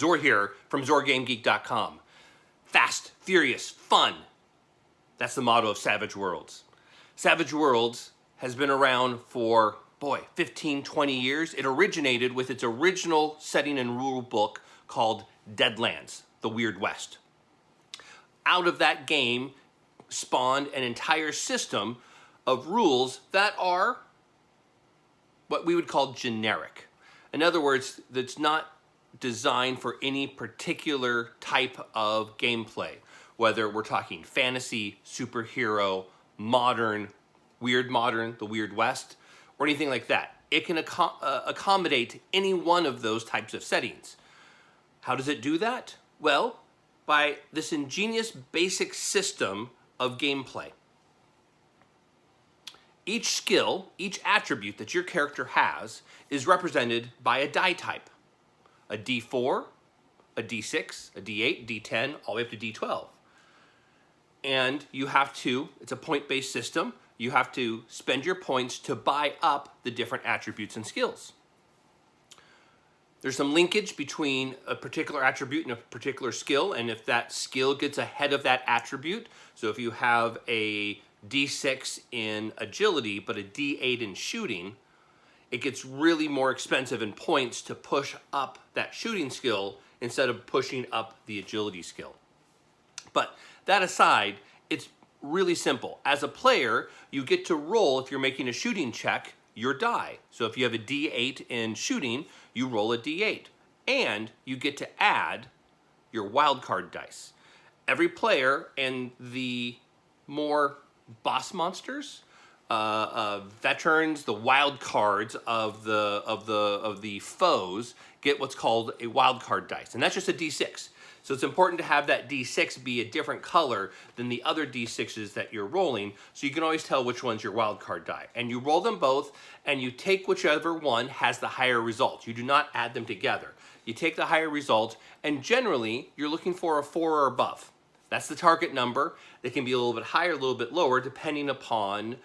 Zor here from ZorGameGeek.com. Fast, furious, fun. That's the motto of Savage Worlds. Savage Worlds has been around for, 15, 20 years. It originated with its original setting and rule book called Deadlands, the Weird West. Out of that game spawned an entire system of rules that are what we would call generic. In other words, that's not designed for any particular type of gameplay, whether we're talking fantasy, superhero, modern, the Weird West, or anything like that. It can accommodate any one of those types of settings. How does it do that? Well, by this ingenious basic system of gameplay. Each skill, each attribute that your character has is represented by a die type. A D4, a D6, a D8, D10, all the way up to D12. And you have to, it's a point-based system, you have to spend your points to buy up the different attributes and skills. There's some linkage between a particular attribute and a particular skill, and if that skill gets ahead of that attribute, so if you have a D6 in agility but a D8 in shooting, it gets really more expensive in points to push up that shooting skill instead of pushing up the agility skill. But that aside, it's really simple. As a player, you get to roll, if you're making a shooting check, your die. So if you have a D8 in shooting, you roll a D8. And you get to add your wildcard dice. Every player and the more boss monsters, veterans, the wild cards of the foes get what's called a wild card dice, and that's just a D6. So it's important to have that D6 be a different color than the other D6s that you're rolling, so you can always tell which one's your wild card die. And you roll them both, and you take whichever one has the higher result. You do not add them together. You take the higher result, and generally you're looking for a 4 or above. That's the target number. It can be a little bit higher, a little bit lower, depending upon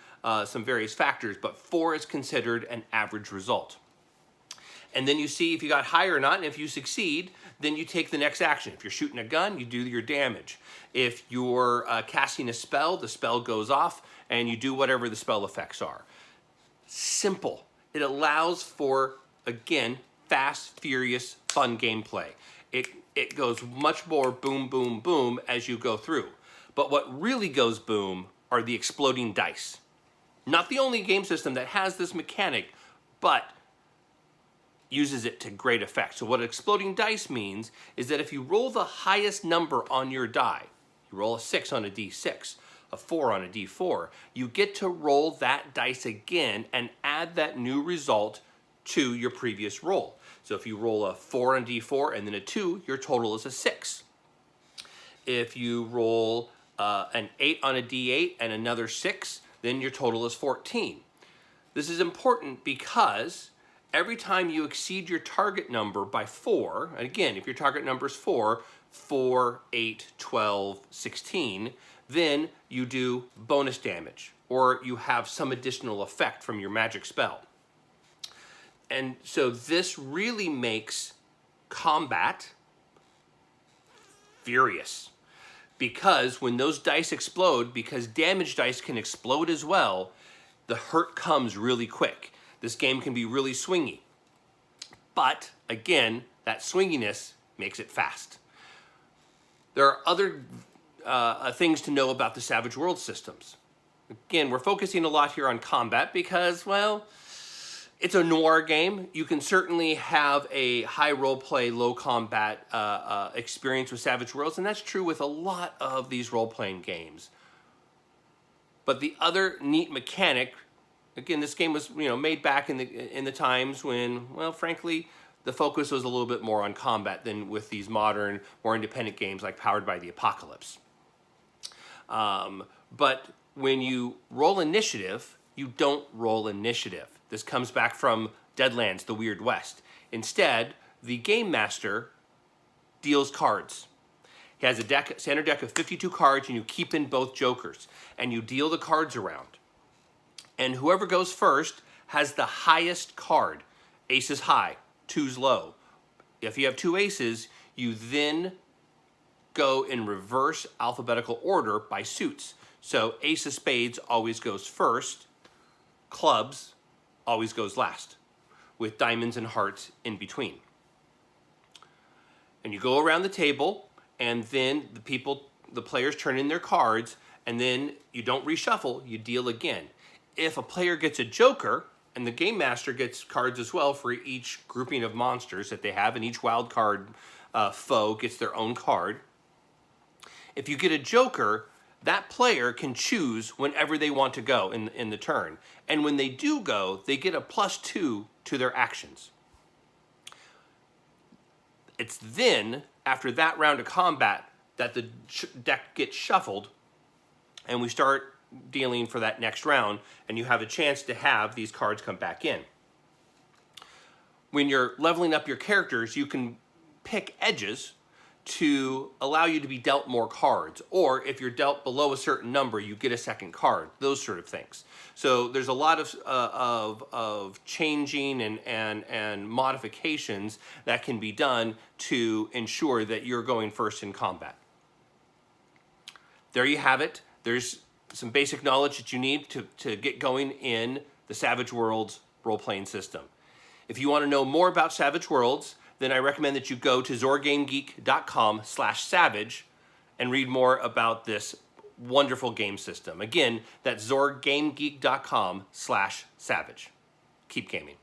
some various factors, but 4 is considered an average result. And then you see if you got higher or not, and if you succeed, then you take the next action. If you're shooting a gun, you do your damage. If you're casting a spell, the spell goes off, and you do whatever the spell effects are. Simple. It allows for, again, fast, furious, fun gameplay. It goes much more boom, boom, boom as you go through. But what really goes boom are the exploding dice. Not the only game system that has this mechanic, but uses it to great effect. So what exploding dice means is that if you roll the highest number on your die, you roll a 6 on a D6, a 4 on a D4, you get to roll that dice again and add that new result to your previous roll. So if you roll a 4 on D4 and then a 2, your total is a 6. If you roll an 8 on a D8 and another 6, then your total is 14. This is important because every time you exceed your target number by 4, and again, if your target number is 4, 8, 12, 16, then you do bonus damage, or you have some additional effect from your magic spell. And so this really makes combat furious. Because when those dice explode, because damage dice can explode as well, the hurt comes really quick. This game can be really swingy. But, again, that swinginess makes it fast. There are other things to know about the Savage Worlds systems. Again, we're focusing a lot here on combat because, well, it's a noir game. You can certainly have a high role-play, low combat experience with Savage Worlds, and that's true with a lot of these role-playing games. But the other neat mechanic, again, this game was made back in the times when, well, frankly, the focus was a little bit more on combat than with these modern, more independent games like Powered by the Apocalypse. But when you roll initiative, you don't roll initiative. This comes back from Deadlands, the Weird West. Instead, the game master deals cards. He has a standard deck of 52 cards, and you keep in both jokers, and you deal the cards around. And whoever goes first has the highest card. Ace is high, two's low. If you have two aces, You then go in reverse alphabetical order by suits. So ace of spades always goes first, clubs always goes last, with diamonds and hearts in between. And you go around the table, and then the players turn in their cards, and then you don't reshuffle, you deal again. If a player gets a joker, and the game master gets cards as well for each grouping of monsters that they have, and each wild card foe gets their own card. If you get a joker, that player can choose whenever they want to go in the turn. And when they do go, they get a +2 to their actions. It's then, after that round of combat, that the deck gets shuffled, and we start dealing for that next round, and you have a chance to have these cards come back in. When you're leveling up your characters, you can pick edges to allow you to be dealt more cards, or if you're dealt below a certain number, you get a second card, those sort of things. So there's a lot of changing and modifications that can be done to ensure that you're going first in combat. There you have it. There's some basic knowledge that you need to get going in the Savage Worlds role-playing system. If you want to know more about Savage Worlds, then I recommend that you go to zorgamegeek.com/savage and read more about this wonderful game system. Again, that's zorgamegeek.com/savage. Keep gaming.